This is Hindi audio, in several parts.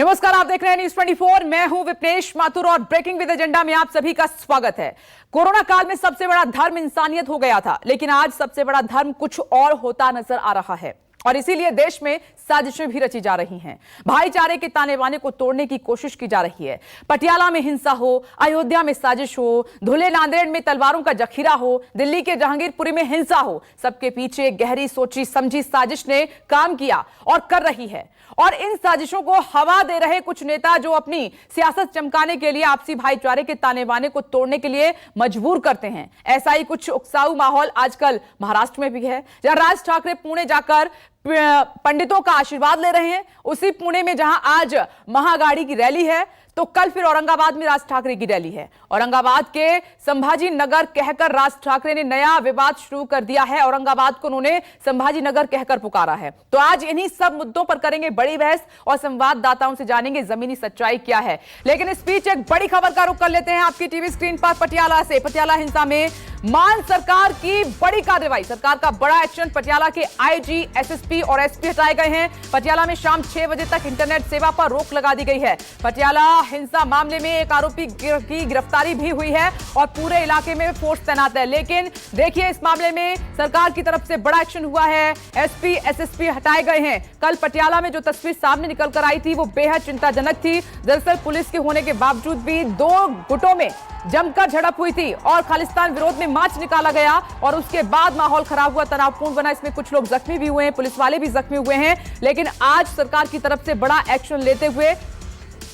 नमस्कार, आप देख रहे हैं न्यूज 24। मैं हूं विपनेश माथुर और ब्रेकिंग विद एजेंडा में आप सभी का स्वागत है। कोरोना काल में सबसे बड़ा धर्म इंसानियत हो गया था, लेकिन आज सबसे बड़ा धर्म कुछ और होता नजर आ रहा है और इसीलिए देश में साजिशें भी रची जा रही हैं। भाईचारे के ताने बाने को तोड़ने की कोशिश की जा रही है। पटियाला में हिंसा हो, अयोध्या में साजिश हो, धुले नांदेड़ में तलवारों का जखीरा हो, दिल्ली के जहांगीरपुरी में हिंसा हो, सबके पीछे गहरी सोची समझी साजिश ने काम किया और कर रही है। और इन साजिशों को हवा दे रहे कुछ नेता जो अपनी सियासत चमकाने के लिए आपसी भाईचारे के ताने बाने को तोड़ने के लिए मजबूर करते हैं। ऐसा ही कुछ उकसाऊ माहौल आजकल महाराष्ट्र में भी है, जहां राज ठाकरे पुणे जाकर पंडितों का आशीर्वाद ले रहे हैं। उसी पुणे में जहां आज महागाड़ी की रैली है, तो कल फिर औरंगाबाद में राज ठाकरे की रैली है। औरंगाबाद के संभाजी नगर कहकर राज ठाकरे ने नया विवाद शुरू कर दिया है। औरंगाबाद को उन्होंने संभाजी नगर कहकर पुकारा है। तो आज इन्हीं सब मुद्दों पर करेंगे बड़ी बहस और संवाददाताओं से जानेंगे जमीनी सच्चाई क्या है। लेकिन इस बीच एक बड़ी खबर का रुख कर लेते हैं आपकी टीवी स्क्रीन पर पटियाला से। पटियाला हिंसा में मान सरकार की बड़ी कार्रवाई, सरकार का बड़ा एक्शन। पटियाला के आईजी, एसएसपी और एसपी हटाए गए हैं। पटियाला में शाम 6 बजे तक इंटरनेट सेवा पर रोक लगा दी गई है। पटियाला हिंसा मामले में एक आरोपी की गिरफ्तारी भी हुई है और पूरे इलाके में फोर्स तैनात है। लेकिन देखिए, इस मामले में सरकार की तरफ से बड़ा एक्शन हुआ है। एसपी, एसएसपी हटाए गए हैं। कल पटियाला में जो तस्वीर सामने निकल कर आई थी वो बेहद चिंताजनक थी। दरअसल पुलिस के होने के बावजूद भी दो गुटों में जमकर झड़प हुई थी और खालिस्तान विरोध में मार्च निकाला गया और उसके बाद माहौल खराब हुआ, तनावपूर्ण बना। इसमें कुछ लोग जख्मी भी हुए हैं, पुलिस वाले भी जख्मी हुए हैं। लेकिन आज सरकार की तरफ से बड़ा एक्शन लेते हुए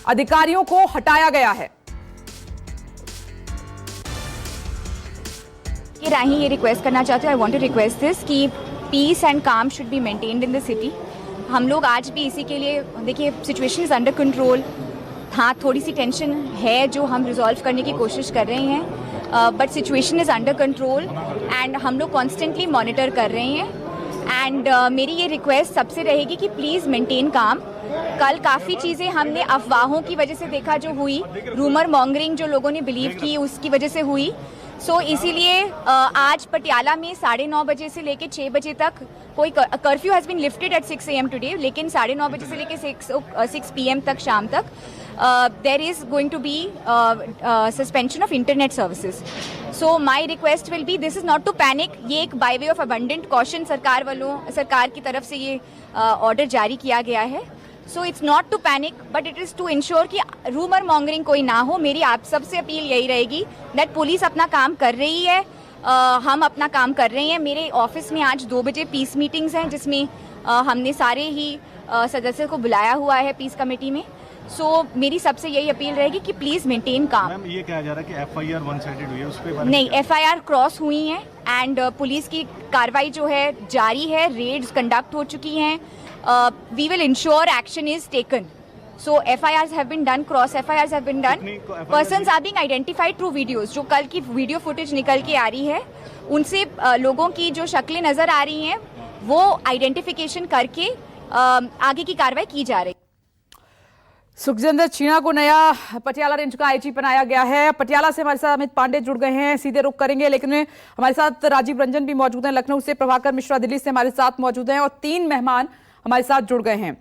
अधिकारियों को हटाया गया है। राही ये रिक्वेस्ट करना चाहते हैं, I want to request this कि peace and calm should be maintained in the city. हम लोग आज भी इसी के लिए, देखिए सिचुएशन इज अंडर कंट्रोल। हाँ, थोड़ी सी टेंशन है जो हम रिजॉल्व करने की कोशिश कर रहे हैं, but situation is under control and हम लोग कॉन्स्टेंटली मॉनिटर कर रहे हैं। एंड मेरी ये रिक्वेस्ट सबसे रहेगी कि प्लीज़ मेंटेन काम। कल काफ़ी चीज़ें हमने अफवाहों की वजह से देखा जो हुई, रूमर मॉन्गरिंग जो लोगों ने बिलीव की उसकी वजह से हुई। सो इसीलिए आज पटियाला में 9:30 बजे से लेकर 6 बजे तक कोई curfew has been lifted at 6 AM today, लेकिन 9:30 बजे से लेकर 6 PM तक, शाम तक there is going to be suspension of internet services. So my request will be, this is not to panic. ये एक by way of abundant caution सरकार की तरफ से ये ऑर्डर जारी किया गया है। So it's not to panic, but it is to ensure कि रूमर मॉन्गरिंग कोई ना हो। मेरी आप सबसे अपील यही रहेगी that पुलिस अपना काम कर रही है, हम अपना काम कर रहे हैं। मेरे ऑफिस में आज 2 बजे पीस मीटिंग्स हैं जिसमें हमने सारे ही सदस्यों को बुलाया हुआ है पीस कमेटी में। सो मेरी सबसे यही अपील रहेगी कि प्लीज मेंटेन काम। मैम, ये कहा जा रहा है कि FIR वन साइडेड हुई है, उस पे नहीं, FIR क्रॉस हुई हैं एंड पुलिस की कार्रवाई जो है जारी है, रेड्स कंडक्ट हो चुकी हैं। We will ensure action is taken. So FIRs have been done, cross FIRs have been done. Persons are being identified through videos. जो कल की वीडियो फुटेज निकल के आ रही है उनसे लोगों की जो शक्लें नजर आ रही हैं वो आइडेंटिफिकेशन करके आगे की कार्रवाई की जा रही है। सुखजिंदर छीना को नया पटियाला रेंज का आईजी बनाया गया है। पटियाला से हमारे साथ अमित पांडे जुड़ गए हैं, सीधे रुख करेंगे, लेकिन हमारे साथ राजीव रंजन भी मौजूद हैं लखनऊ से, प्रभाकर मिश्रा दिल्ली से हमारे साथ मौजूद हैं और 3 मेहमान हमारे साथ जुड़ गए हैं।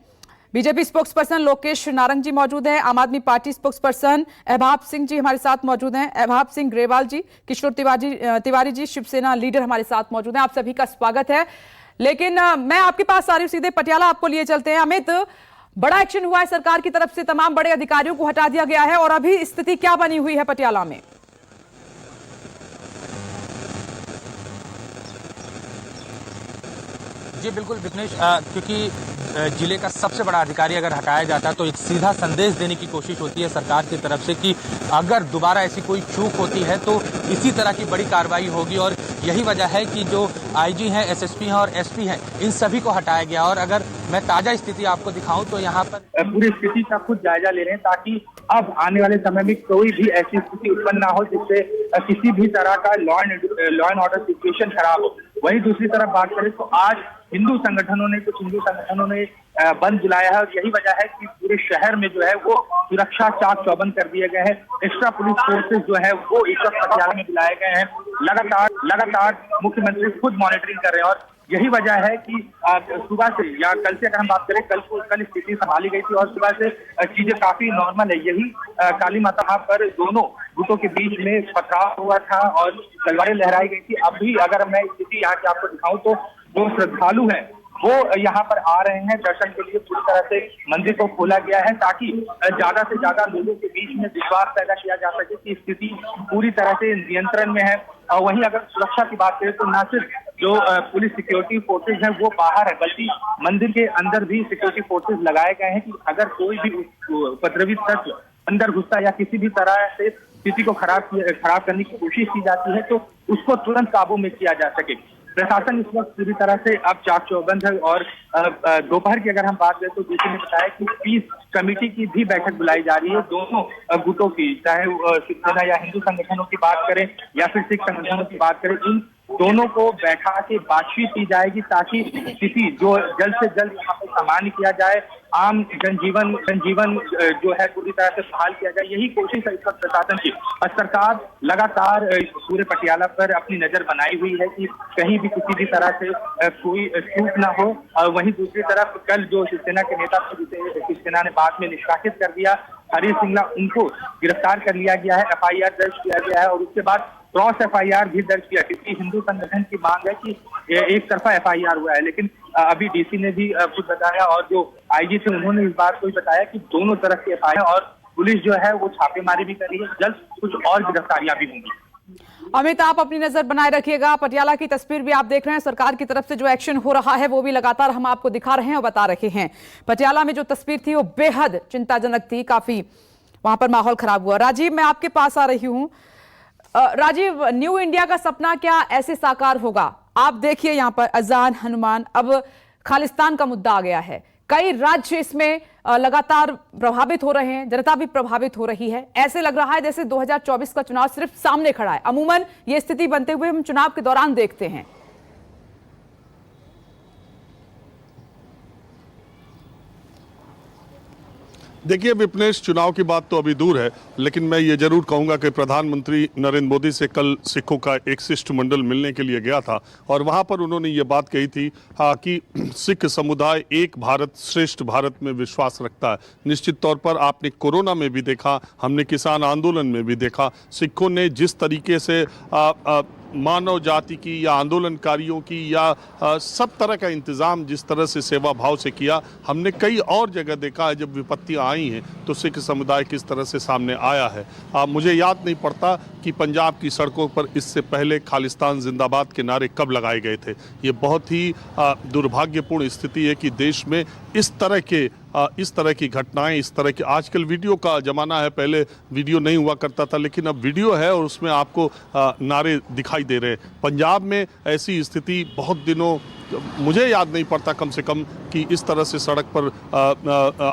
BJP spokesperson Lokesh Narang ji मौजूद हैं, आम आदमी पार्टी स्पोक्स पर्सन अहबाब सिंह जी हमारे साथ मौजूद हैं, अहबाब सिंह ग्रेवाल जी, किशोर तिवारी जी शिवसेना लीडर हमारे साथ मौजूद हैं। आप सभी का स्वागत है। लेकिन मैं आपके पास आ रही हूँ सीधे, पटियाला आपको लिए चलते हैं। अमित, बड़ा एक्शन हुआ है सरकार की तरफ से, तमाम बड़े अधिकारियों को हटा दिया गया है और अभी स्थिति क्या बनी हुई है पटियाला में? जी बिल्कुल विपनेश, क्योंकि जिले का सबसे बड़ा अधिकारी अगर हटाया जाता है तो एक सीधा संदेश देने की कोशिश होती है सरकार की तरफ से कि अगर दोबारा ऐसी कोई चूक होती है तो इसी तरह की बड़ी कार्रवाई होगी। और यही वजह है कि जो आईजी हैं, एसएसपी हैं और एसपी हैं, इन सभी को हटाया गया। और अगर मैं ताजा स्थिति आपको दिखाऊं तो यहाँ पर पूरी स्थिति का खुद जायजा ले रहे हैं ताकि अब आने वाले समय में कोई भी ऐसी स्थिति उत्पन्न ना हो जिससे किसी भी तरह का लॉ एंड ऑर्डर सिचुएशन खराब हो। वहीं दूसरी तरफ बात करें तो आज कुछ हिंदू संगठनों ने बंद बुलाया है और यही वजह है कि पूरे शहर में जो है वो सुरक्षा चाक चौबंद कर दिए गए हैं। एक्स्ट्रा पुलिस फोर्सेस जो है वो इस वक्त पटियाला में बुलाए गए हैं। लगातार मुख्यमंत्री खुद मॉनिटरिंग कर रहे हैं और यही वजह है कि सुबह से या कल से अगर हम बात करें, कल स्थिति संभाली गई थी और सुबह से चीजें काफी नॉर्मल है। यही काली माता पर दोनों गुटों के बीच में पथराव हुआ था और तलवारें लहराई गई थी। अभी अगर मैं स्थिति यहाँ की आपको दिखाऊं तो जो श्रद्धालु हैं वो यहाँ पर आ रहे हैं दर्शन के लिए। पूरी तरह से मंदिर को खोला गया है ताकि ज्यादा से ज्यादा लोगों के बीच में विश्वास पैदा किया जा सके कि स्थिति पूरी तरह से नियंत्रण में है। और वहीं अगर सुरक्षा की बात करें तो न सिर्फ जो पुलिस सिक्योरिटी फोर्सेज हैं वो बाहर है, बल्कि मंदिर के अंदर भी सिक्योरिटी फोर्सेज लगाए गए हैं कि अगर कोई भी उपद्रवी तत्व अंदर घुसता या किसी भी तरह से स्थिति को खराब करने की कोशिश की जाती है तो उसको तुरंत काबू में किया जा सके। प्रशासन इस वक्त पूरी तरह से अब चाक चौबंद है और दोपहर की अगर हम बात करें तो डीसी ने बताया कि पीस कमेटी की भी बैठक बुलाई जा रही है दोनों गुटों की, चाहे शिवसेना या हिंदू संगठनों की बात करें या फिर सिख संगठनों की बात करें। इन दोनों को बैठा के बातचीत की जाएगी ताकि स्थिति जो जल्द से जल्द यहाँ पर सामान्य किया जाए, आम जनजीवन जो है पूरी तरह से बहाल किया जाए। यही कोशिश है इस वक्त प्रशासन की। और सरकार लगातार पूरे पटियाला पर अपनी नजर बनाई हुई है कि कहीं भी किसी भी तरह से कोई चूक ना हो। और वहीं दूसरी तरफ कल जो शिवसेना के नेता थे जिसे शिवसेना ने बाद में निष्कासित कर दिया, हरीश सिंगला, उनको गिरफ्तार कर लिया गया है, FIR दर्ज किया गया है और उसके बाद क्रॉस FIR भी दर्ज किया क्योंकि हिंदू संगठन की मांग है कि एक तरफा FIR हुआ है। लेकिन अभी डीसी ने भी कुछ बताया और जो IG थे उन्होंने इस बात को भी बताया कि दोनों तरफ के FIR और पुलिस जो है वो छापेमारी भी कर रही है, जल्द कुछ और गिरफ्तारियां भी होंगी। अमित, आप अपनी नजर बनाए रखिएगा। पटियाला की तस्वीर भी आप देख रहे हैं, सरकार की तरफ से जो एक्शन हो रहा है वो भी लगातार हम आपको दिखा रहे हैं और बता रहे हैं। पटियाला में जो तस्वीर थी वो बेहद चिंताजनक थी, काफी वहां पर माहौल खराब हुआ। राजीव, मैं आपके पास आ रही हूं। राजीव, न्यू इंडिया का सपना क्या ऐसे साकार होगा? आप देखिए यहाँ पर अजान, हनुमान, अब खालिस्तान का मुद्दा आ गया है। कई राज्य इसमें लगातार प्रभावित हो रहे हैं, जनता भी प्रभावित हो रही है। ऐसे लग रहा है जैसे 2024 का चुनाव सिर्फ सामने खड़ा है। अमूमन ये स्थिति बनते हुए हम चुनाव के दौरान देखते हैं। देखिए विपनेश, चुनाव की बात तो अभी दूर है, लेकिन मैं ये जरूर कहूंगा कि प्रधानमंत्री नरेंद्र मोदी से कल सिखों का एक शिष्टमंडल मिलने के लिए गया था और वहां पर उन्होंने ये बात कही थी कि सिख समुदाय एक भारत श्रेष्ठ भारत में विश्वास रखता है। निश्चित तौर पर आपने कोरोना में भी देखा, हमने किसान आंदोलन में भी देखा, सिखों ने जिस तरीके से मानव जाति की या आंदोलनकारियों की या सब तरह का इंतज़ाम जिस तरह से सेवा भाव से किया, हमने कई और जगह देखा है जब विपत्तियां आई हैं तो सिख समुदाय किस तरह से सामने आया है। मुझे याद नहीं पड़ता कि पंजाब की सड़कों पर इससे पहले खालिस्तान जिंदाबाद के नारे कब लगाए गए थे। ये बहुत ही दुर्भाग्यपूर्ण स्थिति है कि देश में इस तरह की घटनाएं, इस तरह की, आजकल वीडियो का ज़माना है, पहले वीडियो नहीं हुआ करता था लेकिन अब वीडियो है और उसमें आपको नारे दिखाई दे रहे हैं। पंजाब में ऐसी स्थिति बहुत दिनों, मुझे याद नहीं पड़ता कम से कम कि इस तरह से सड़क पर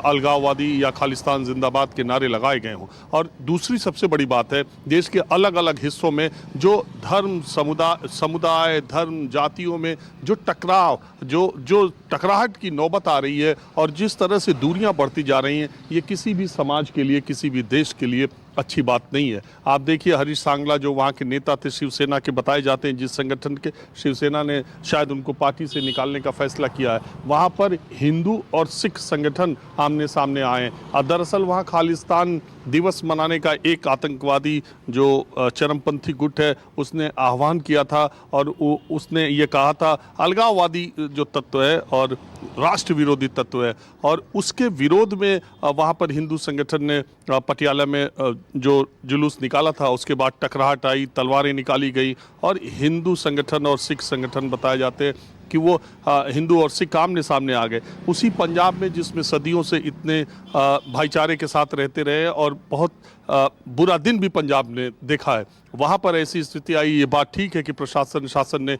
अलगाववादी या खालिस्तान जिंदाबाद के नारे लगाए गए हों। और दूसरी सबसे बड़ी बात है, देश के अलग अलग हिस्सों में जो धर्म समुदाय धर्म जातियों में जो टकराव, जो टकराहट की नौबत आ रही है और जिस तरह से दूरियां बढ़ती जा रही हैं, ये किसी भी समाज के लिए, किसी भी देश के लिए अच्छी बात नहीं है। आप देखिए हरीश सांगला जो वहाँ के नेता थे, शिवसेना के बताए जाते हैं, जिस संगठन के, शिवसेना ने शायद उनको पार्टी से निकालने का फैसला किया है, वहाँ पर हिंदू और सिख संगठन आमने सामने आए हैं। दरअसल वहाँ खालिस्तान दिवस मनाने का एक आतंकवादी जो चरमपंथी गुट है उसने आह्वान किया था और उसने ये कहा था अलगाववादी जो तत्व है और राष्ट्र विरोधी तत्व है, और उसके विरोध में वहाँ पर हिंदू संगठन ने पटियाला में जो जुलूस निकाला था, उसके बाद टकराहट आई, तलवारें निकाली गई और हिंदू संगठन और सिख संगठन बताए जाते हैं कि वो हिंदू और सिख आमने सामने आ गए। उसी पंजाब में जिसमें सदियों से इतने भाईचारे के साथ रहते रहे और बहुत बुरा दिन भी पंजाब ने देखा है, वहाँ पर ऐसी स्थिति आई। ये बात ठीक है कि शासन ने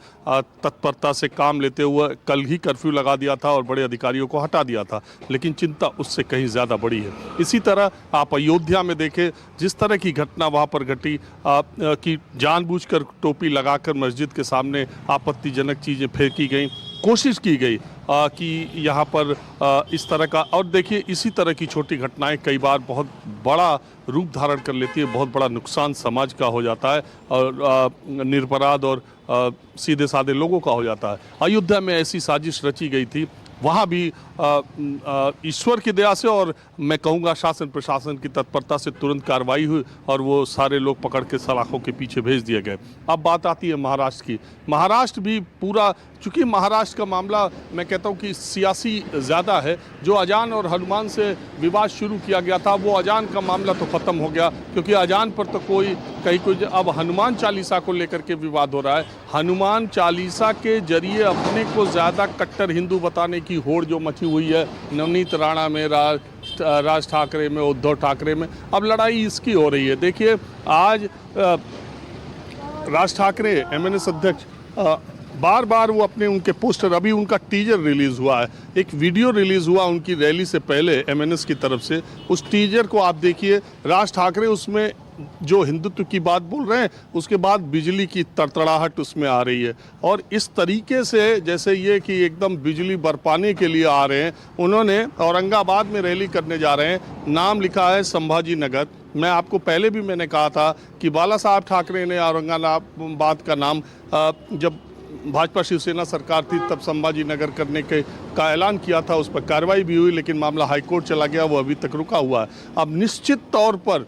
तत्परता से काम लेते हुए कल ही कर्फ्यू लगा दिया था और बड़े अधिकारियों को हटा दिया था, लेकिन चिंता उससे कहीं ज़्यादा बड़ी है। इसी तरह आप अयोध्या में देखें, जिस तरह की घटना वहाँ पर घटी कि जानबूझकर टोपी लगाकर मस्जिद के सामने आपत्तिजनक चीज़ें फेंकी गई, कोशिश की गई कि यहाँ पर इस तरह का, और देखिए इसी तरह की छोटी घटनाएं कई बार बहुत बड़ा रूप धारण कर लेती है, बहुत बड़ा नुकसान समाज का हो जाता है और निरपराध और सीधे साधे लोगों का हो जाता है। अयोध्या में ऐसी साजिश रची गई थी, वहाँ भी ईश्वर की दया से और मैं कहूँगा शासन प्रशासन की तत्परता से तुरंत कार्रवाई हुई और वो सारे लोग पकड़ के सलाखों के पीछे भेज दिए गए। अब बात आती है महाराष्ट्र की। महाराष्ट्र भी पूरा, चूँकि महाराष्ट्र का मामला मैं कहता हूँ कि सियासी ज़्यादा है, जो अजान और हनुमान से विवाद शुरू किया गया था वो अजान का मामला तो ख़त्म हो गया, क्योंकि अजान पर तो कोई अब हनुमान चालीसा को लेकर के विवाद हो रहा है। हनुमान चालीसा के जरिए अपने को ज़्यादा कट्टर हिंदू बताने की होड़ जो मची हुई है नवनीत राणा में, राज ठाकरे में, उद्धव ठाकरे में, अब लड़ाई इसकी हो रही है। देखिए आज राज ठाकरे एमएनएस अध्यक्ष बार बार वो अपने उनके पोस्टर, अभी उनका टीजर रिलीज़ हुआ है, एक वीडियो रिलीज़ हुआ उनकी रैली से पहले एमएनएस की तरफ से, उस टीजर को आप देखिए। राज ठाकरे उसमें जो हिंदुत्व की बात बोल रहे हैं, उसके बाद बिजली की तड़तड़ाहट उसमें आ रही है और इस तरीके से जैसे ये कि एकदम बिजली बरपाने के लिए आ रहे हैं। उन्होंने औरंगाबाद में रैली करने जा रहे हैं, नाम लिखा है संभाजी नगर। मैं आपको पहले भी मैंने कहा था कि बाला साहब ठाकरे ने औरंगाबाद का नाम जब भाजपा शिवसेना सरकार थी तब संभाजी नगर करने का ऐलान किया था, उस पर कार्रवाई भी हुई, लेकिन मामला हाईकोर्ट चला गया, वो अभी तक रुका हुआ है। अब निश्चित तौर पर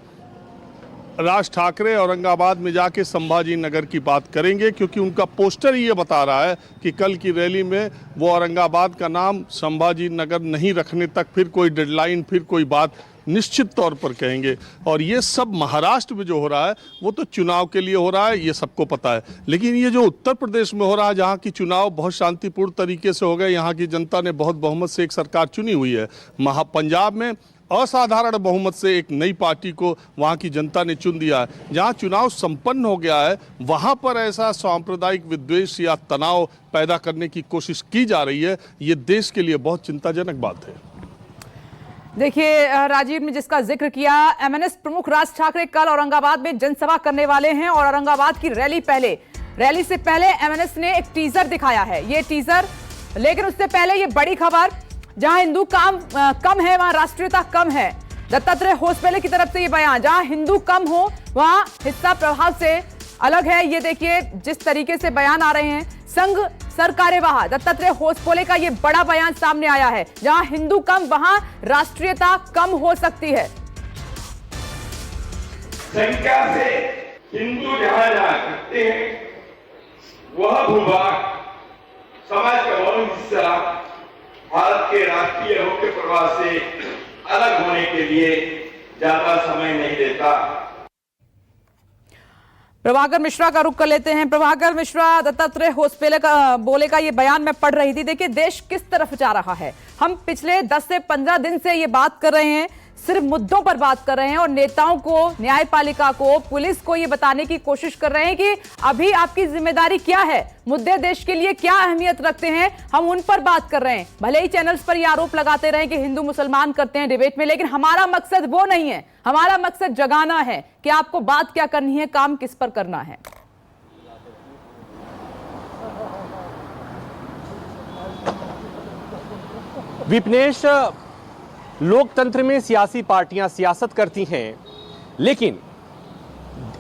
राज ठाकरे औरंगाबाद में जाके संभाजी नगर की बात करेंगे, क्योंकि उनका पोस्टर ये बता रहा है कि कल की रैली में वो औरंगाबाद का नाम संभाजी नगर नहीं रखने तक फिर कोई डेडलाइन, फिर कोई बात निश्चित तौर पर कहेंगे। और ये सब महाराष्ट्र में जो हो रहा है वो तो चुनाव के लिए हो रहा है, ये सबको पता है। लेकिन ये जो उत्तर प्रदेश में हो रहा है, जहाँ की चुनाव बहुत शांतिपूर्ण तरीके से हो गए, यहाँ की जनता ने बहुत बहुमत से एक सरकार चुनी हुई है। पंजाब में असाधारण बहुमत से एक नई पार्टी को वहाँ की जनता ने चुन दिया है। जहाँ चुनाव संपन्न हो गया है वहाँ पर ऐसा सांप्रदायिक विद्वेष या तनाव पैदा करने की कोशिश की जा रही है, ये देश के लिए बहुत चिंताजनक बात है। देखिए राजीव ने जिसका जिक्र किया, एमएनएस प्रमुख राज ठाकरे कल औरंगाबाद में जनसभा करने वाले हैं और औरंगाबाद की रैली से पहले एमएनएस ने एक टीजर दिखाया है। ये टीजर, लेकिन उससे पहले ये बड़ी खबर, जहां हिंदू कम है वहां राष्ट्रीयता कम है। दत्तात्रेय होसपहले की तरफ से ये बयान, जहां हिंदू कम हो वहां हिस्सा प्रभाव से अलग है। ये देखिए जिस तरीके से बयान आ रहे हैं, संघ सरकार्यवाह दत्तात्रेय होसपहले का ये बड़ा बयान सामने आया है, जहां हिंदू कम वहां राष्ट्रीयता कम हो सकती है। संख्या से हिंदू जहां करते हैं वह भूभाग समाज का बहुत हिस्सा भारत के राष्ट्रीय मुख्य प्रवाह से अलग होने के लिए ज्यादा समय नहीं देता। प्रभाकर मिश्रा का रुख कर लेते हैं। प्रभाकर मिश्रा, दत्तात्रेय होसपहले का ये बयान मैं पढ़ रही थी। देखिए देश किस तरफ जा रहा है। हम पिछले 10 से 15 दिन से ये बात कर रहे हैं, सिर्फ मुद्दों पर बात कर रहे हैं और नेताओं को, न्यायपालिका को, पुलिस को ये बताने की कोशिश कर रहे हैं कि अभी आपकी जिम्मेदारी क्या है, मुद्दे देश के लिए क्या अहमियत रखते हैं, हम उन पर बात कर रहे हैं। भले ही चैनल्स पर ये आरोप लगाते रहे कि हिंदू मुसलमान करते हैं डिबेट में, लेकिन हमारा मकसद वो नहीं है। हमारा मकसद जगाना है कि आपको बात क्या करनी है, काम किस पर करना है। विपनेश, लोकतंत्र में सियासी पार्टियां सियासत करती हैं, लेकिन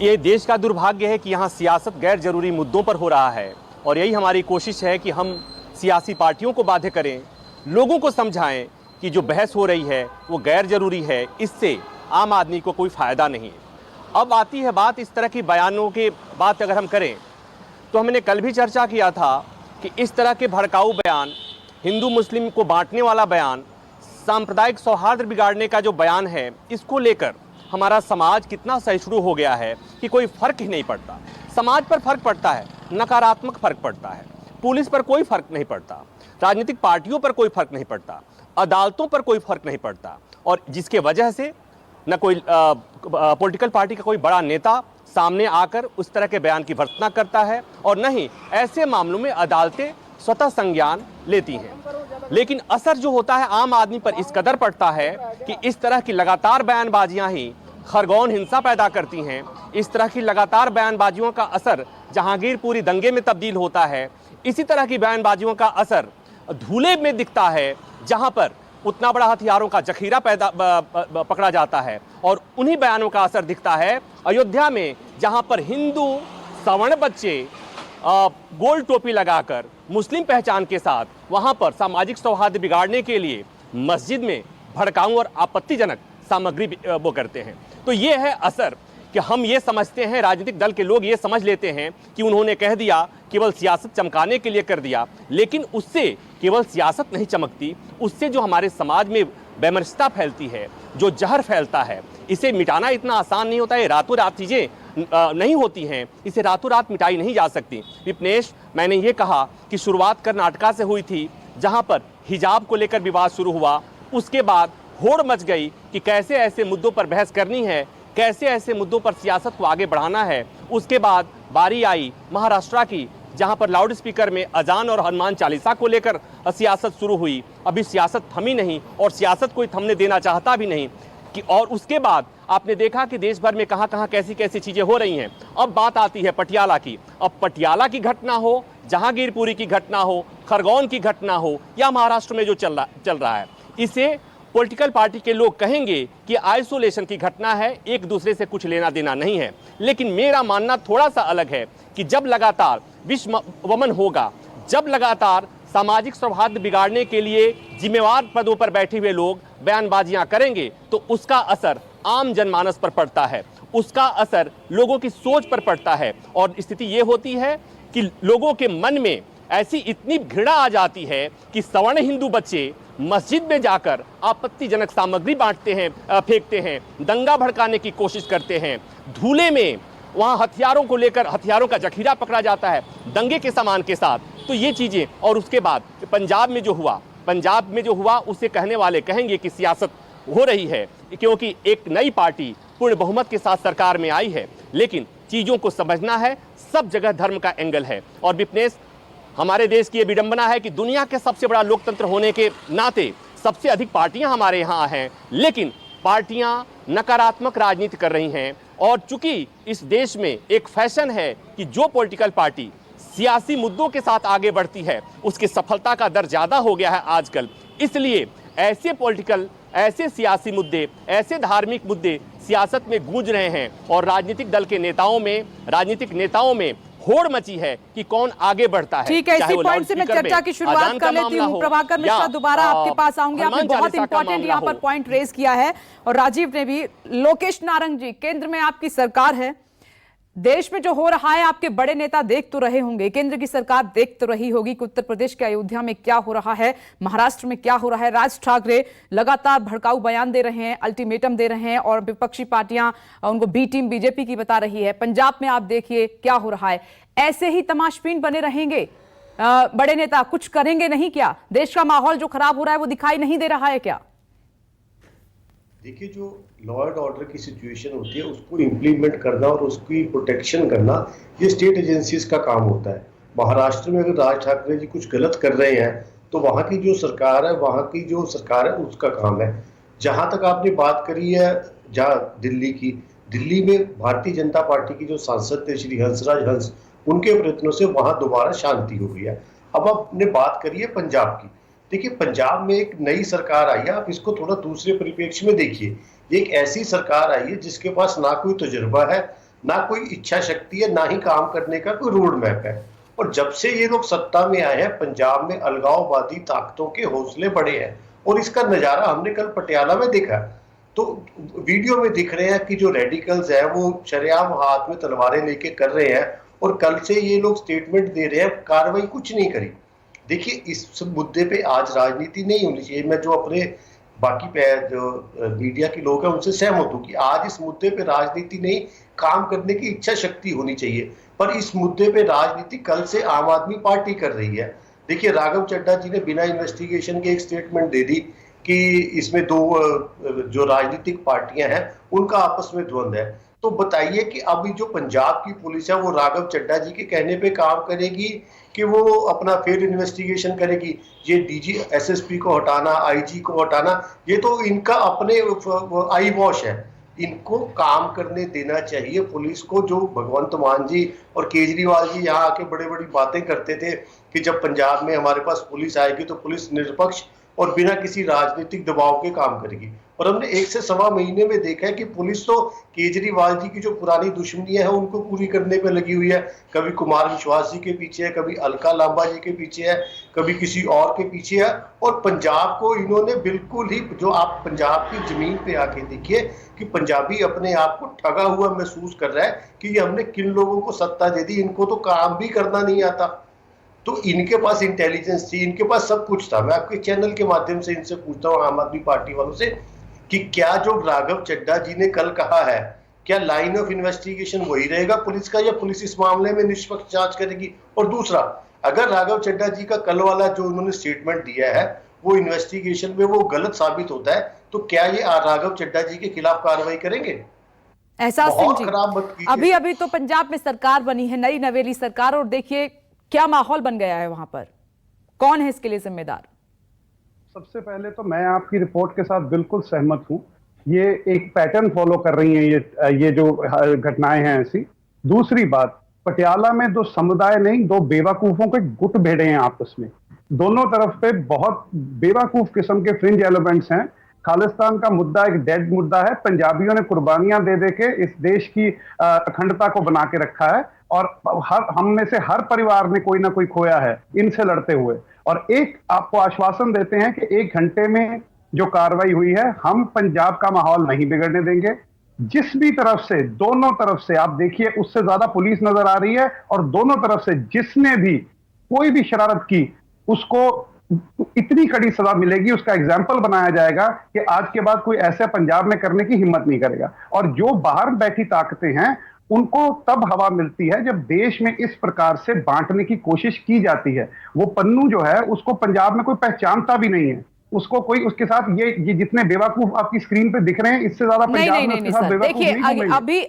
ये देश का दुर्भाग्य है कि यहाँ सियासत गैर जरूरी मुद्दों पर हो रहा है और यही हमारी कोशिश है कि हम सियासी पार्टियों को बाध्य करें, लोगों को समझाएं कि जो बहस हो रही है वो गैर जरूरी है, इससे आम आदमी को कोई फ़ायदा नहीं। अब आती है बात इस तरह की बयानों की बात अगर हम करें तो हमने कल भी चर्चा किया था कि इस तरह के भड़काऊ बयान, हिंदू मुस्लिम को बांटने वाला बयान, सांप्रदायिक सौहार्द बिगाड़ने का जो बयान है, इसको लेकर हमारा समाज कितना सहिष्णु हो गया है कि कोई फर्क ही नहीं पड़ता। समाज पर फर्क पड़ता है, नकारात्मक फर्क पड़ता है, पुलिस पर कोई फर्क नहीं पड़ता, राजनीतिक पार्टियों पर कोई फर्क नहीं पड़ता, अदालतों पर कोई फर्क नहीं पड़ता, और जिसके वजह से न कोई पॉलिटिकल पार्टी का कोई बड़ा नेता सामने आकर उस तरह के बयान की भर्त्सना करता है और न ही ऐसे मामलों में अदालतें स्वतः संज्ञान लेती हैं। लेकिन असर जो होता है आम आदमी पर इस कदर पड़ता है कि इस तरह की लगातार बयानबाजियां ही खरगोन हिंसा पैदा करती हैं। इस तरह की लगातार बयानबाजियों का असर जहांगीरपुरी दंगे में तब्दील होता है। इसी तरह की बयानबाजियों का असर धूले में दिखता है, जहां पर उतना बड़ा हथियारों का जखीरा पकड़ा जाता है, और उन्हीं बयानों का असर दिखता है अयोध्या में, जहां पर हिंदू सवर्ण बच्चे गोल टोपी लगाकर मुस्लिम पहचान के साथ वहां पर सामाजिक सौहार्द बिगाड़ने के लिए मस्जिद में भड़काऊ और आपत्तिजनक सामग्री वो करते हैं। तो ये है असर कि हम ये समझते हैं, राजनीतिक दल के लोग ये समझ लेते हैं कि उन्होंने कह दिया, केवल सियासत चमकाने के लिए कर दिया, लेकिन उससे केवल सियासत नहीं चमकती, उससे जो हमारे समाज में वैमनस्यता फैलती है, जो जहर फैलता है, इसे मिटाना इतना आसान नहीं होता है। रातों रात चीज़ें नहीं होती हैं, इसे रातों रात मिटाई नहीं जा सकती। विपनेश, मैंने ये कहा कि शुरुआत कर्नाटका से हुई थी, जहां पर हिजाब को लेकर विवाद शुरू हुआ, उसके बाद होड़ मच गई कि कैसे ऐसे मुद्दों पर बहस करनी है, कैसे ऐसे मुद्दों पर सियासत को आगे बढ़ाना है। उसके बाद बारी आई महाराष्ट्र की, जहां पर लाउड स्पीकर में अजान और हनुमान चालीसा को लेकर सियासत शुरू हुई। अभी सियासत थमी नहीं और सियासत कोई थमने देना चाहता भी नहीं कि, और उसके बाद आपने देखा कि देश भर में कहां कहां कैसी कैसी चीजें हो रही हैं। अब बात आती है पटियाला की। अब पटियाला की घटना हो, जहांगीरपुरी की घटना हो, खरगोन की घटना हो, या महाराष्ट्र में जो चल रहा है, इसे पॉलिटिकल पार्टी के लोग कहेंगे कि आइसोलेशन की घटना है, एक दूसरे से कुछ लेना देना नहीं है। लेकिन मेरा मानना थोड़ा सा अलग है कि जब लगातार विश्व वमन होगा, जब लगातार सामाजिक सौहार्द बिगाड़ने के लिए जिम्मेवार पदों पर बैठे हुए लोग बयानबाजियां करेंगे, तो उसका असर आम जनमानस पर पड़ता है, उसका असर लोगों की सोच पर पड़ता है, और स्थिति ये होती है कि लोगों के मन में ऐसी इतनी घृणा आ जाती है कि सवर्ण हिंदू बच्चे मस्जिद में जाकर आपत्तिजनक सामग्री बांटते हैं, फेंकते हैं, दंगा भड़काने की कोशिश करते हैं, धूले में वहां हथियारों को लेकर हथियारों का जखीरा पकड़ा जाता है दंगे के सामान के साथ। तो ये चीजें, और उसके बाद पंजाब में जो हुआ उसे कहने वाले कहेंगे कि सियासत हो रही है, क्योंकि एक नई पार्टी पूर्ण बहुमत के साथ सरकार में आई है। लेकिन चीजों को समझना है, सब जगह धर्म का एंगल है। और विपनेश, हमारे देश की ये विडंबना है कि दुनिया के सबसे बड़ा लोकतंत्र होने के नाते सबसे अधिक पार्टियां हमारे यहाँ हैं, लेकिन पार्टियां नकारात्मक राजनीति कर रही हैं। और चूंकि इस देश में एक फैशन है कि जो पॉलिटिकल पार्टी सियासी मुद्दों के साथ आगे बढ़ती है, उसकी सफलता का दर ज्यादा हो गया है आजकल। इसलिए ऐसे सियासी मुद्दे, ऐसे धार्मिक मुद्दे सियासत में गूंज रहे हैं, और राजनीतिक दल के राजनीतिक नेताओं में होड़ मची है कि कौन आगे बढ़ता है। ठीक है, इसी पॉइंट से मैं चर्चा की शुरुआत कर लेती हूँ। प्रभाकर मिश्रा, दोबारा आपके पास आऊंगी। आपने बहुत इंपॉर्टेंट यहाँ पर पॉइंट रेज किया है, और राजीव ने भी। लोकेश नारंग जी, केंद्र में आपकी सरकार है, देश में जो हो रहा है आपके बड़े नेता देख तो रहे होंगे, केंद्र की सरकार देख तो रही होगी कि उत्तर प्रदेश के अयोध्या में क्या हो रहा है, महाराष्ट्र में क्या हो रहा है। राज ठाकरे लगातार भड़काऊ बयान दे रहे हैं, अल्टीमेटम दे रहे हैं, और विपक्षी पार्टियां उनको बी टीम बीजेपी की बता रही है। पंजाब में आप देखिए क्या हो रहा है। ऐसे ही तमाशबीन बने रहेंगे बड़े नेता, कुछ करेंगे नहीं क्या? देश का माहौल जो खराब हो रहा है वो दिखाई नहीं दे रहा है क्या? देखिए, जो लॉ एंड ऑर्डर की सिचुएशन होती है उसको इम्प्लीमेंट करना और उसकी प्रोटेक्शन करना, ये स्टेट एजेंसीज का काम होता है। महाराष्ट्र में अगर राज ठाकरे जी कुछ गलत कर रहे हैं तो वहाँ की जो सरकार है उसका काम है। जहाँ तक आपने बात करी है दिल्ली में भारतीय जनता पार्टी की जो सांसद थे श्री हंसराज हंस, उनके प्रयत्नों से वहाँ दोबारा शांति हो गई है। अब आपने बात करी है पंजाब की। देखिए, पंजाब में एक नई सरकार आई है, आप इसको थोड़ा दूसरे परिप्रेक्ष्य में देखिए। एक ऐसी सरकार आई है जिसके पास ना कोई तजुर्बा है, ना कोई इच्छा शक्ति है, ना ही काम करने का कोई रोड मैप है। और जब से ये लोग सत्ता में आए हैं, पंजाब में अलगाववादी ताकतों के हौसले बढ़े हैं, और इसका नजारा हमने कल पटियाला में देखा। तो वीडियो में दिख रहे हैं कि जो रेडिकल्स है वो शरेआम हाथ में तलवारें लेके कर रहे हैं, और कल से ये लोग स्टेटमेंट दे रहे हैं, कार्रवाई कुछ नहीं करी। देखिए, इस मुद्दे पे आज राजनीति नहीं होनी चाहिए। मैं जो अपने बाकी जो मीडिया के लोग हैं उनसे सहमत हूँ कि आज इस मुद्दे पे राजनीति नहीं, काम करने की इच्छा शक्ति होनी चाहिए। पर इस मुद्दे पे राजनीति कल से आम आदमी पार्टी कर रही है। देखिए, राघव चड्ढा जी ने बिना इन्वेस्टिगेशन के एक स्टेटमेंट दे दी कि इसमें दो जो राजनीतिक पार्टियां हैं उनका आपस में द्वंद्व है। तो बताइए कि अभी जो पंजाब की पुलिस है वो राघव चड्ढा जी के कहने पे काम करेगी कि वो अपना फिर इन्वेस्टिगेशन करेगी? ये डीजी एसएसपी को हटाना, आईजी को हटाना, ये तो इनका अपने आई वॉश है। इनको काम करने देना चाहिए पुलिस को। जो भगवंत मान जी और केजरीवाल जी यहाँ आके बड़ी बड़ी बातें करते थे कि जब पंजाब में हमारे पास पुलिस आएगी तो पुलिस निष्पक्ष और बिना किसी राजनीतिक दबाव के काम करेगी, और हमने 1 से सवा महीने में देखा है कि पुलिस तो केजरीवाल जी की जो पुरानी दुश्मनियां हैं उनको पूरी करने पे लगी हुई है। कभी कुमार विश्वास जी के पीछे है, कभी अलका लांबा जी के पीछे है, कभी किसी और के पीछे है। और पंजाब को इन्होंने बिल्कुल ही, जो आप पंजाब की जमीन पे आके देखिए कि पंजाबी अपने आप को ठगा हुआ महसूस कर रहा है कि ये हमने किन लोगों को सत्ता दे दी, इनको तो काम भी करना नहीं आता। तो इनके पास इंटेलिजेंस थी, इनके पास सब कुछ था। मैं आपके चैनल के माध्यम से इनसे पूछता हूँ, आम आदमी पार्टी वालों से, कि क्या जो राघव चड्ढा जी ने कल कहा है, क्या लाइन ऑफ इन्वेस्टिगेशन वही रहेगा पुलिस का, या पुलिस इस मामले में निष्पक्ष जांच करेगी? और दूसरा, अगर राघव चड्ढा जी का कल वाला जो उन्होंने स्टेटमेंट दिया है वो इन्वेस्टिगेशन में वो गलत साबित होता है, तो क्या ये राघव चड्ढा जी के खिलाफ कार्रवाई करेंगे? एहसास सिंह जी, खराब मत कीजिए। अभी अभी तो पंजाब में सरकार बनी है, नई नवेली सरकार, और देखिए क्या माहौल बन गया है वहां पर। कौन है इसके लिए जिम्मेदार? सबसे पहले तो मैं आपकी रिपोर्ट के साथ बिल्कुल सहमत हूं। ये एक पैटर्न फॉलो कर रही हैं ये जो घटनाएं हैं ऐसी। दूसरी बात, पटियाला में दो समुदाय नहीं, दो बेवकूफों के गुट भिड़े हैं आपस में। दोनों तरफ पे बहुत बेवकूफ किस्म के फ्रिंज एलिमेंट्स हैं। खालिस्तान का मुद्दा एक डेड मुद्दा है। पंजाबियों ने कुर्बानियां दे दे के इस देश की अखंडता को बना के रखा है, और हम में से हर परिवार ने कोई ना कोई खोया है इनसे लड़ते हुए। और एक आपको आश्वासन देते हैं कि 1 घंटे में जो कार्रवाई हुई है, हम पंजाब का माहौल नहीं बिगड़ने देंगे। जिस भी तरफ से, दोनों तरफ से आप देखिए, उससे ज्यादा पुलिस नजर आ रही है, और दोनों तरफ से जिसने भी कोई भी शरारत की उसको इतनी कड़ी सजा मिलेगी, उसका एग्जाम्पल बनाया जाएगा कि आज के बाद कोई ऐसे पंजाब में करने की हिम्मत नहीं करेगा। और जो बाहर बैठी ताकतें हैं उनको तब हवा मिलती है जब देश में इस प्रकार से बांटने की कोशिश की जाती है। वो पन्नू जो है उसको पंजाब में कोई पहचानता भी नहीं है, उसको कोई, उसके साथ ये जितने बेवकूफ आपकी स्क्रीन पे दिख रहे हैं, इससे ज्यादा पंजाब में उसके साथ बेवकूफ नहीं घूमेंगे। अभी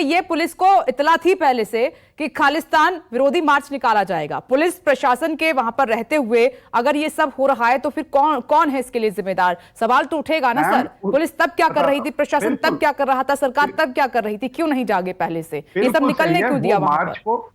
ये पुलिस को इतला थी पहले से कि खालिस्तान विरोधी मार्च निकाला जाएगा। पुलिस प्रशासन के वहां पर रहते हुए अगर ये सब हो रहा है तो फिर कौन है इसके लिए जिम्मेदार? सवाल तो उठेगा ना सर। पुलिस तब क्या कर रही थी, प्रशासन तब क्या कर रहा था, सरकार तब क्या कर रही थी? क्यों नहीं जागे पहले से? ये सब निकलने क्यों दिया वहां पर?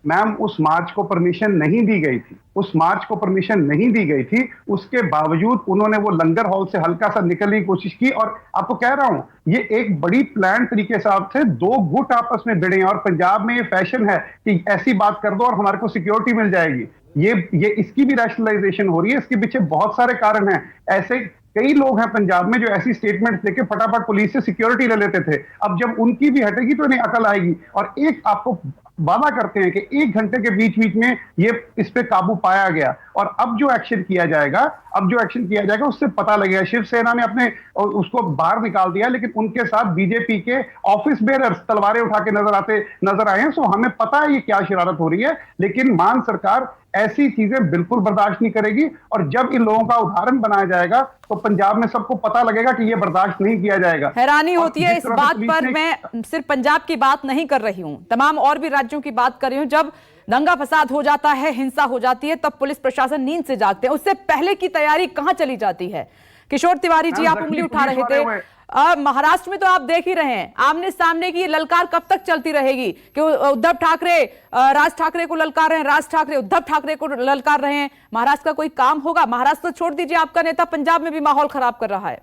मैम, उस मार्च को परमिशन नहीं दी गई थी, उस मार्च को परमिशन नहीं दी गई थी। उसके बावजूद उन्होंने वो लंगर हॉल से हल्का सा निकलने की कोशिश की। और आपको कह रहा हूं, ये एक बड़ी प्लान तरीके से आपसे दो गुट आपस में भिड़े हैं। और पंजाब में ये फैशन है कि ऐसी बात कर दो और हमारे को सिक्योरिटी मिल जाएगी। ये इसकी भी रैशनलाइजेशन हो रही है। इसके पीछे बहुत सारे कारण हैं। ऐसे कई लोग हैं पंजाब में जो ऐसी स्टेटमेंट लेके फटाफट पुलिस से सिक्योरिटी ले लेते थे। अब जब उनकी भी हटेगी तो इन्हें अकल आएगी। और एक आपको वादा करते हैं कि 1 घंटे के बीच में ये इस पे काबू पाया गया। और अब जो एक्शन किया जाएगा उससे पता लगेगा। शिवसेना ने अपने उसको बाहर निकाल दिया, लेकिन उनके साथ बीजेपी के ऑफिस बेरर्स तलवारें उठा के नजर आए हैं। सो हमें पता है ये क्या शरारत हो रही है, लेकिन मान सरकार ऐसी चीजें बिल्कुल बर्दाश्त नहीं करेगी। और जब इन लोगों का उदाहरण बनाया जाएगा तो पंजाब में सबको पता लगेगा कि ये बर्दाश्त नहीं किया जाएगा। हैरानी होती है इस बात पर। मैं सिर्फ पंजाब की बात नहीं कर रही हूं, तमाम और भी राज्यों की बात कर रही हूं। जब दंगा फसाद हो जाता है, हिंसा हो जाती है, तब पुलिस प्रशासन नींद से जागते हैं। उससे पहले की तैयारी कहां चली जाती है? किशोर तिवारी जी, आप उंगली उठा रहे थे। महाराष्ट्र में तो आप देख ही रहे हैं, आमने सामने की ये ललकार कब तक चलती रहेगी कि उद्धव ठाकरे राज ठाकरे को ललकार रहे हैं, राज ठाकरे उद्धव ठाकरे को ललकार रहे हैं। महाराष्ट्र का कोई काम होगा? महाराष्ट्र तो छोड़ दीजिए, आपका नेता पंजाब में भी माहौल खराब कर रहा है।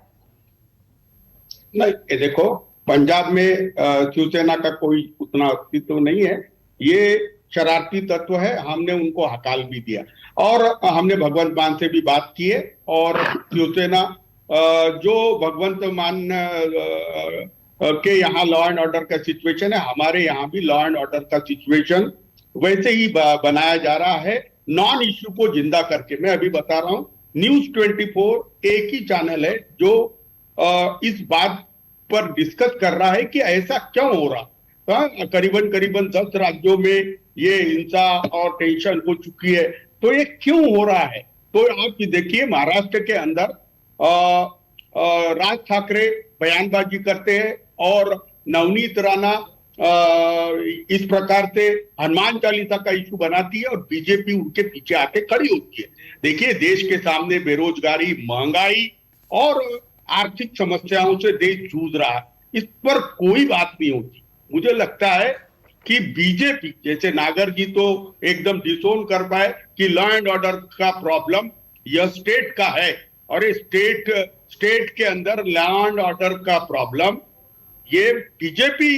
नहीं, देखो, पंजाब में शिवसेना का कोई उतना अस्तित्व नहीं है। ये शरारती तत्व है, हमने उनको हकाल भी दिया। और हमने भगवंत मान से भी बात की है। और शिवसेना जो भगवंत मान के यहाँ लॉ एंड ऑर्डर का सिचुएशन है, हमारे यहाँ भी लॉ एंड ऑर्डर का सिचुएशन वैसे ही बनाया जा रहा है, नॉन इश्यू को जिंदा करके। मैं अभी बता रहा हूँ, न्यूज 24 एक ही चैनल है जो इस बात पर डिस्कस कर रहा है कि ऐसा क्यों हो रहा। करीबन 10 राज्यों में ये हिंसा और टेंशन हो चुकी है, तो ये क्यों हो रहा है? तो आप देखिए, महाराष्ट्र के अंदर राज ठाकरे बयानबाजी करते हैं और नवनीत राणा इस प्रकार से हनुमान चालीसा का इशू बनाती है और बीजेपी उनके पीछे आके खड़ी होती है। देखिए, देश के सामने बेरोजगारी, महंगाई और आर्थिक समस्याओं से देश जूझ रहा है। इस पर कोई बात नहीं होती। मुझे लगता है कि बीजेपी जैसे नागर जी तो एकदम डिसोन कर पाए कि लॉ एंड ऑर्डर का प्रॉब्लम यह स्टेट का है, और ये स्टेट के अंदर लॉ एंड ऑर्डर का प्रॉब्लम ये बीजेपी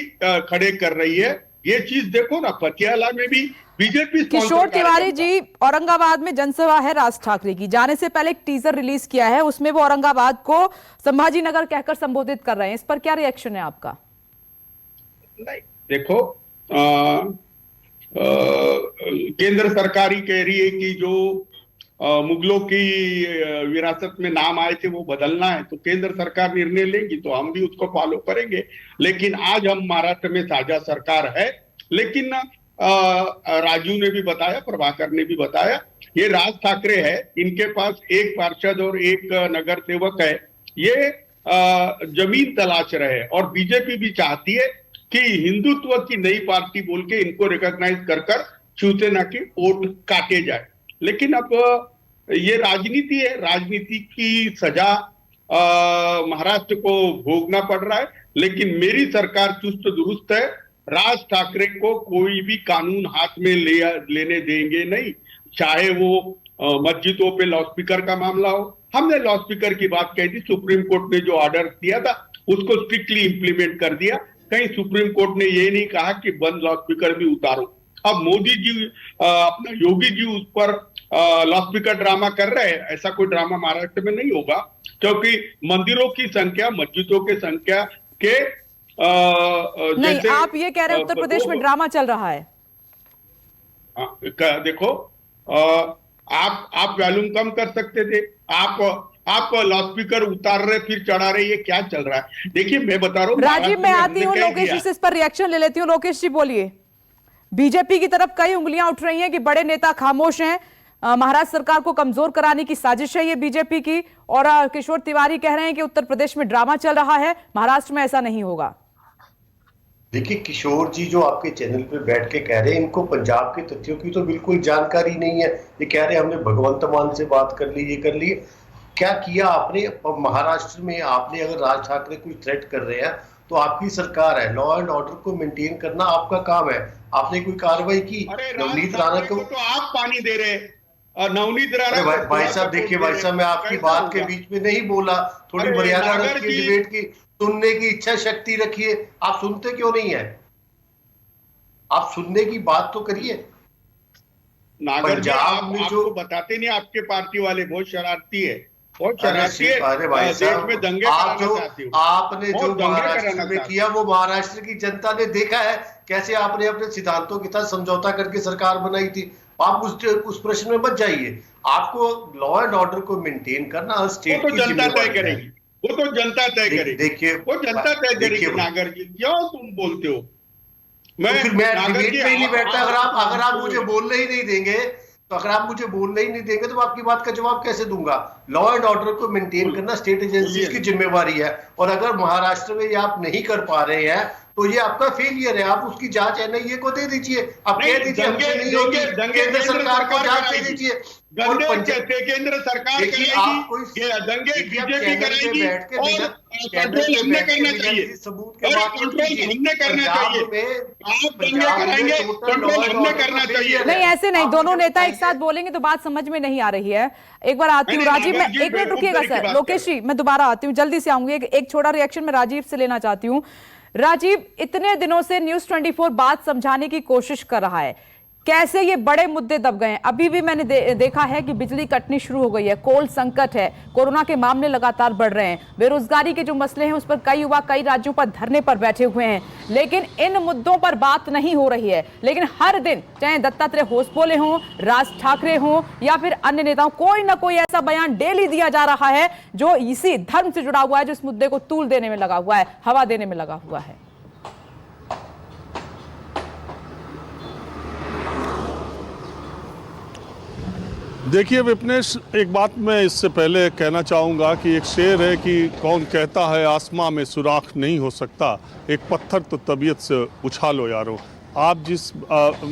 खड़े कर रही है। ये चीज देखो ना, पटियाला में भी बीजेपी। किशोर तिवारी जी, औरंगाबाद में जनसभा है राज ठाकरे की, जाने से पहले एक टीजर रिलीज किया है, उसमें वो औरंगाबाद को संभाजी नगर कहकर संबोधित कर रहे हैं, इस पर क्या रिएक्शन है आपका? नहीं, देखो केंद्र सरकार ही कह रही है कि जो मुगलों की विरासत में नाम आए थे वो बदलना है, तो केंद्र सरकार निर्णय लेगी तो हम भी उसको फॉलो करेंगे। लेकिन आज हम महाराष्ट्र में साझा सरकार है, लेकिन राजू ने भी बताया, प्रभाकर ने भी बताया, ये राज ठाकरे है, इनके पास एक पार्षद और एक नगर सेवक है, ये जमीन तलाश रहे हैं। और बीजेपी भी चाहती है कि हिंदुत्व की नई पार्टी बोल के इनको रिकॉग्नाइज कर शिवसेना की वोट काटे जाए। लेकिन अब ये राजनीति है, राजनीति की सजा महाराष्ट्र को भोगना पड़ रहा है। लेकिन मेरी सरकार चुस्त दुरुस्त है, राज ठाकरे को कोई भी कानून हाथ में लेने देंगे नहीं, चाहे वो मस्जिदों पे लाउडस्पीकर का मामला हो। हमने लाउडस्पीकर की बात कही थी, सुप्रीम कोर्ट ने जो ऑर्डर दिया था उसको स्ट्रिक्टली इंप्लीमेंट कर दिया। कहीं सुप्रीम कोर्ट ने ये नहीं कहा कि बंद लाउडस्पीकर भी उतारो। अब मोदी जी अपना योगी जी उस पर लाउडस्पीकर ड्रामा कर रहे हैं। ऐसा कोई ड्रामा महाराष्ट्र में नहीं होगा, क्योंकि मंदिरों की संख्या, मस्जिदों की संख्या के नहीं, आप ये कह रहे हैं उत्तर प्रदेश में ड्रामा चल रहा है। देखो, आप वॉल्यूम कम कर सकते थे, आप लाउडस्पीकर उतार रहे फिर चढ़ा रहे, ये क्या चल रहा है? देखिए मैं बता रहा हूँ। राजीव, मैं आती हूँ लोकेश जी से, इस पर रिएक्शन ले लेती हूँ। लोकेश जी बोलिए। बीजेपी की तरफ कई उंगलियां उठ रही हैं कि बड़े नेता खामोश हैं, महाराष्ट्र सरकार को कमजोर कराने की साजिश है ये बीजेपी की, और किशोर तिवारी कह रहे हैं कि उत्तर प्रदेश में ड्रामा चल रहा है, महाराष्ट्र में ऐसा नहीं होगा। देखिए, किशोर जी जो आपके चैनल पे बैठ के कह रहे हैं, इनको पंजाब के तथ्यों की तो बिल्कुल जानकारी नहीं है। ये कह रहे हैं हमने भगवंत मान से बात कर ली, ये कर ली। क्या किया आपने महाराष्ट्र में? आपने अगर राज ठाकरे कोई थ्रेट कर रहे हैं तो आपकी सरकार है, लॉ एंड ऑर्डर को मेंटेन करना आपका काम है, आपने कोई कार्रवाई की? नवनीत राणा को तो आप पानी दे रहे और नवनीत राणा। भाई साहब देखिए, भाई साहब मैं आपकी बात के बीच में नहीं बोला, थोड़ी मर्यादा रखिए, डिबेट की सुनने की इच्छा शक्ति रखिए। आप सुनते क्यों नहीं है? आप सुनने की बात तो करिए। नागर जी, आप जो बताते नहीं, आपके पार्टी वाले बहुत शरारती है, बहुत शरारती है। अरे भाई साहब, में दंगे आपने जो महाराष्ट्र में किया वो महाराष्ट्र की जनता ने देखा है, कैसे आपने अपने सिद्धांतों के साथ समझौता करके सरकार बनाई थी। आप उस प्रश्न में मत जाइए। आपको लॉ एंड ऑर्डर को मेंटेन करना स्टेट की जनता तय करेगी, वो तो जनता तय करेगी। देखिए, वो जनता तय करेगी। नागर जी, क्यों तुम बोलते हो? मैं डिबेट में ही नहीं बैठता। अगर आप मुझे बोलने ही नहीं देंगे तो मैं आपकी बात का जवाब कैसे दूंगा? लॉ एंड ऑर्डर को मेंटेन करना स्टेट एजेंसीज की जिम्मेवारी है, और अगर महाराष्ट्र में ये आप नहीं कर पा रहे हैं तो ये आपका फेलियर है। आप उसकी जांच एनआईए को दे दीजिए, आप कह दीजिए हमसे नहीं होगी, केंद्र सरकार को जांच दे दीजिए। केंद्र सरकार दंगे बीजेपी करेगी, और कंट्रोल हमने करना चाहिए, कंट्रोल हमने करना चाहिए। आप दंगे कराएंगे, कंट्रोल हमने करना चाहिए। नहीं, ऐसे नहीं, दोनों नेता एक साथ बोलेंगे तो बात समझ में नहीं आ रही है। एक बार आती हूँ राजीव, मैं 1 मिनट रुकिएगा सर। लोकेश जी, मैं दोबारा आती हूँ, जल्दी से आऊंगी। एक छोटा रिएक्शन मैं राजीव से लेना चाहती हूँ। राजीव, इतने दिनों से न्यूज़ 24 बात समझाने की कोशिश कर रहा है, कैसे ये बड़े मुद्दे दब गए हैं? अभी भी मैंने देखा है कि बिजली कटनी शुरू हो गई है, कोल संकट है, कोरोना के मामले लगातार बढ़ रहे हैं, बेरोजगारी के जो मसले हैं उस पर कई युवा कई राज्यों पर धरने पर बैठे हुए हैं, लेकिन इन मुद्दों पर बात नहीं हो रही है। लेकिन हर दिन चाहे दत्तात्रेय होसबोले हों, राज ठाकरे हों या फिर अन्य नेताओं, कोई ना कोई ऐसा बयान डेली दिया जा रहा है जो इसी धर्म से जुड़ा हुआ है, जो इस मुद्दे को तूल देने में लगा हुआ है, हवा देने में लगा हुआ है। देखिए विपनेश, एक बात मैं इससे पहले कहना चाहूँगा कि एक शेर है कि कौन कहता है आसमां में सुराख नहीं हो सकता, एक पत्थर तो तबीयत से उछालो यारो। आप जिस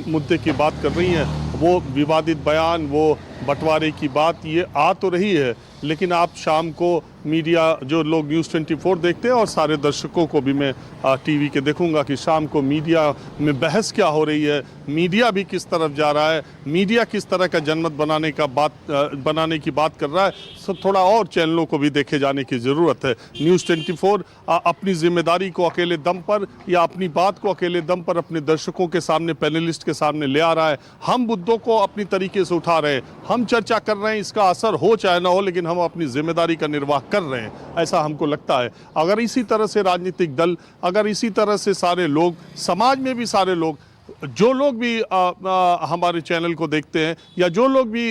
मुद्दे की बात कर रही हैं वो विवादित बयान, वो बंटवारे की बात ये आ तो रही है, लेकिन आप शाम को मीडिया जो लोग न्यूज़ 24 देखते हैं और सारे दर्शकों को भी मैं टीवी के देखूंगा कि शाम को मीडिया में बहस क्या हो रही है, मीडिया भी किस तरफ जा रहा है, मीडिया किस तरह का जनमत बनाने की बात कर रहा है। सब थोड़ा और चैनलों को भी देखे जाने की ज़रूरत है। न्यूज़ 24 अपनी जिम्मेदारी को अकेले दम पर या अपनी बात को अकेले दम पर अपने दर्शकों के सामने, पैनलिस्ट के सामने ले आ रहा है। हम मुद्दों को अपनी तरीके से उठा रहे हैं, हम चर्चा कर रहे हैं, इसका असर हो चाहे ना हो, लेकिन हम अपनी जिम्मेदारी का निर्वाह कर रहे हैं, ऐसा हमको लगता है। अगर इसी तरह से राजनीतिक दल, अगर इसी तरह से सारे लोग, समाज में भी सारे लोग, जो लोग भी हमारे चैनल को देखते हैं या जो लोग भी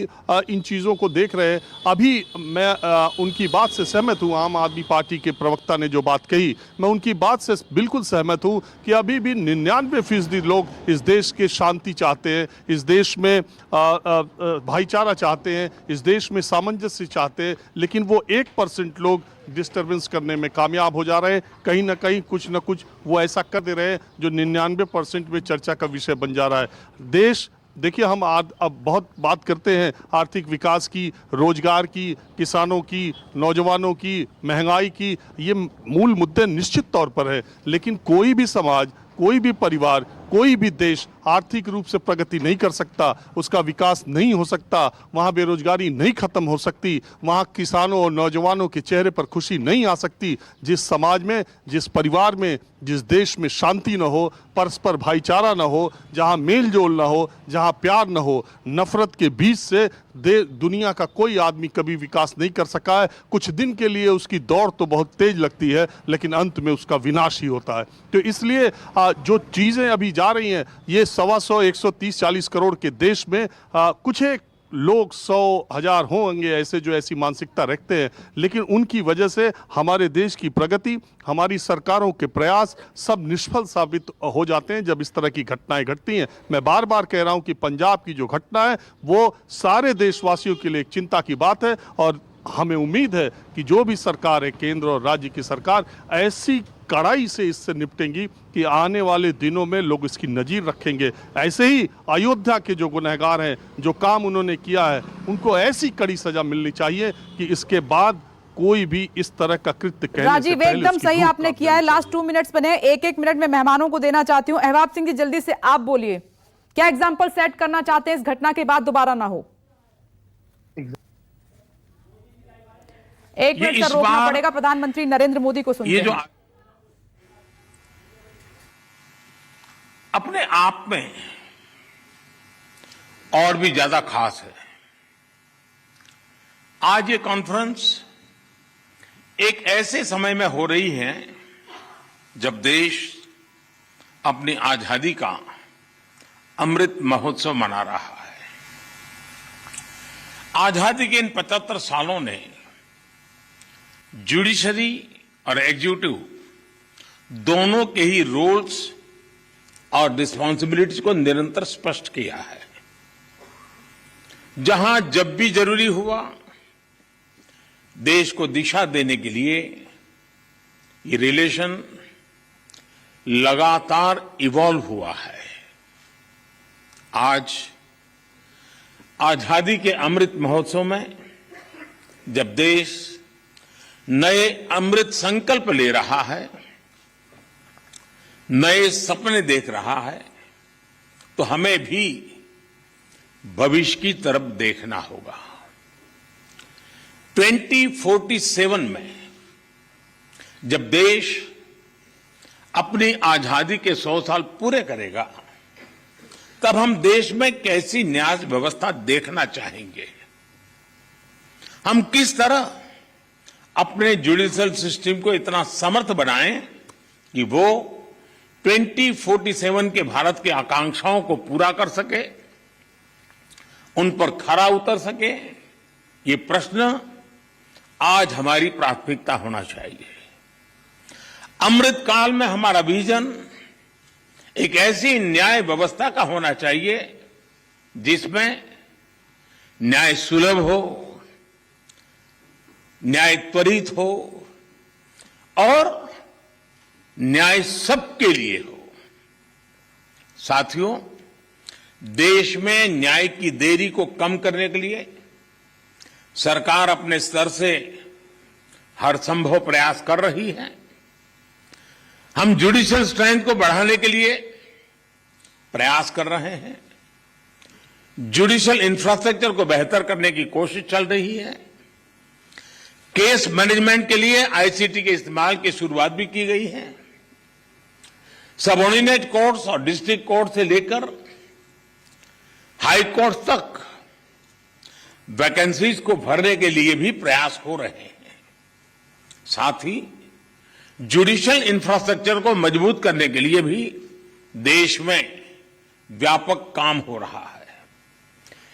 इन चीज़ों को देख रहे हैं, अभी मैं उनकी बात से सहमत हूँ। आम आदमी पार्टी के प्रवक्ता ने जो बात कही, मैं उनकी बात से बिल्कुल सहमत हूँ कि अभी भी 99% लोग इस देश के शांति चाहते हैं, इस देश में भाईचारा चाहते हैं, इस देश में सामंजस्य चाहते हैं, लेकिन वो 1% लोग डिस्टर्बेंस करने में कामयाब हो जा रहे हैं। कहीं ना कहीं कुछ ना कुछ वो ऐसा कर दे रहे हैं जो 99% में चर्चा का विषय बन जा रहा है। देश, देखिए, हम अब बहुत बात करते हैं आर्थिक विकास की, रोजगार की, किसानों की, नौजवानों की, महंगाई की, ये मूल मुद्दे निश्चित तौर पर है, लेकिन कोई भी समाज, कोई भी परिवार, कोई भी देश आर्थिक रूप से प्रगति नहीं कर सकता, उसका विकास नहीं हो सकता, वहाँ बेरोजगारी नहीं खत्म हो सकती, वहाँ किसानों और नौजवानों के चेहरे पर खुशी नहीं आ सकती जिस समाज में, जिस परिवार में, जिस देश में शांति न हो, परस्पर भाईचारा न हो, जहाँ मेल जोल न हो, जहाँ प्यार न हो। नफरत के बीच से दुनिया का कोई आदमी कभी विकास नहीं कर सका है। कुछ दिन के लिए उसकी दौड़ तो बहुत तेज लगती है, लेकिन अंत में उसका विनाश ही होता है। तो इसलिए जो चीज़ें अभी जा रही हैं, ये 125, 130, 40 करोड़ के देश में कुछ एक लोग 100,000 होंगे ऐसे जो ऐसी मानसिकता रखते हैं, लेकिन उनकी वजह से हमारे देश की प्रगति, हमारी सरकारों के प्रयास सब निष्फल साबित हो जाते हैं जब इस तरह की घटनाएं घटती हैं। मैं बार बार कह रहा हूं कि पंजाब की जो घटना है वो सारे देशवासियों के लिए एक चिंता की बात है, और हमें उम्मीद है कि जो भी सरकार है, केंद्र और राज्य की सरकार, ऐसी कड़ाई से इससे निपटेंगी कि आने वाले दिनों में लोग इसकी नज़ीर रखेंगे। ऐसे ही अयोध्या के जो गुनहगार हैं, जो काम उन्होंने किया है, उनको ऐसी कड़ी सजा मिलनी चाहिए कि इसके बाद कोई भी इस तरह का कृत्य कहने राजीव, से पहले एकदम सही आपने किया है। लास्ट 2 मिनट्स बने, एक मिनट में मेहमानों को देना चाहती हूँ। अहबाब सिंह जी, जल्दी से आप बोलिए, क्या एग्जाम्पल सेट करना चाहते हैं इस घटना के बाद दोबारा ना हो? 1 मिनट का रोकना पड़ेगा, प्रधानमंत्री नरेंद्र मोदी को सुनते हैं। अपने आप में और भी ज्यादा खास है। आज ये कॉन्फ्रेंस एक ऐसे समय में हो रही है जब देश अपनी आजादी का अमृत महोत्सव मना रहा है। आजादी के इन 75 सालों ने जुडिशरी और एग्जीक्यूटिव दोनों के ही रोल्स और रिस्पॉन्सिबिलिटीज को निरंतर स्पष्ट किया है। जहां जब भी जरूरी हुआ, देश को दिशा देने के लिए ये रिलेशन लगातार इवॉल्व हुआ है। आज आजादी के अमृत महोत्सव में जब देश नए अमृत संकल्प ले रहा है, नए सपने देख रहा है, तो हमें भी भविष्य की तरफ देखना होगा। 2047 में जब देश अपनी आजादी के 100 साल पूरे करेगा, तब हम देश में कैसी न्याय व्यवस्था देखना चाहेंगे। हम किस तरह अपने जुडिशियल सिस्टम को इतना समर्थ बनाएं कि वो 2047 के भारत की आकांक्षाओं को पूरा कर सके, उन पर खरा उतर सके। ये प्रश्न आज हमारी प्राथमिकता होना चाहिए। अमृत काल में हमारा विजन एक ऐसी न्याय व्यवस्था का होना चाहिए जिसमें न्याय सुलभ हो, न्याय त्वरित हो और न्याय सबके लिए हो। साथियों, देश में न्याय की देरी को कम करने के लिए सरकार अपने स्तर से हर संभव प्रयास कर रही है। हम जुडिशियल स्ट्रेंथ को बढ़ाने के लिए प्रयास कर रहे हैं। जुडिशियल इंफ्रास्ट्रक्चर को बेहतर करने की कोशिश चल रही है। केस मैनेजमेंट के लिए आईसीटी के इस्तेमाल की शुरुआत भी की गई है। सबऑर्डिनेट कोर्ट्स और डिस्ट्रिक्ट कोर्ट से लेकर हाई कोर्ट तक वैकेंसीज को भरने के लिए भी प्रयास हो रहे हैं। साथ ही जुडिशियल इंफ्रास्ट्रक्चर को मजबूत करने के लिए भी देश में व्यापक काम हो रहा है।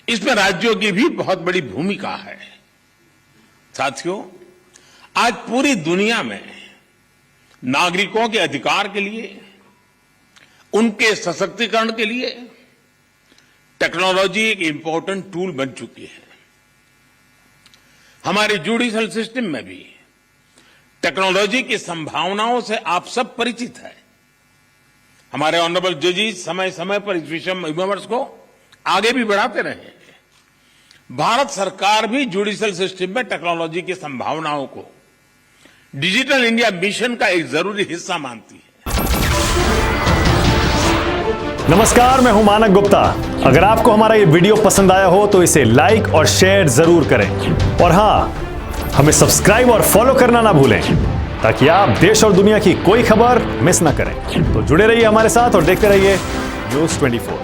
इसमें राज्यों की भी बहुत बड़ी भूमिका है। साथियों, आज पूरी दुनिया में नागरिकों के अधिकार के लिए, उनके सशक्तिकरण के लिए टेक्नोलॉजी एक इंपॉर्टेंट टूल बन चुकी है। हमारे जुडिशियल सिस्टम में भी टेक्नोलॉजी की संभावनाओं से आप सब परिचित हैं। हमारे ऑनरेबल जजेस समय समय पर इस विषय में विमर्श को आगे भी बढ़ाते रहे हैं। भारत सरकार भी जुडिशियल सिस्टम में टेक्नोलॉजी की संभावनाओं को डिजिटल इंडिया मिशन का एक जरूरी हिस्सा मानती है। नमस्कार, मैं हूं मानक गुप्ता। अगर आपको हमारा ये वीडियो पसंद आया हो तो इसे लाइक और शेयर जरूर करें, और हां, हमें सब्सक्राइब और फॉलो करना ना भूलें ताकि आप देश और दुनिया की कोई खबर मिस ना करें। तो जुड़े रहिए हमारे साथ और देखते रहिए न्यूज़ 24।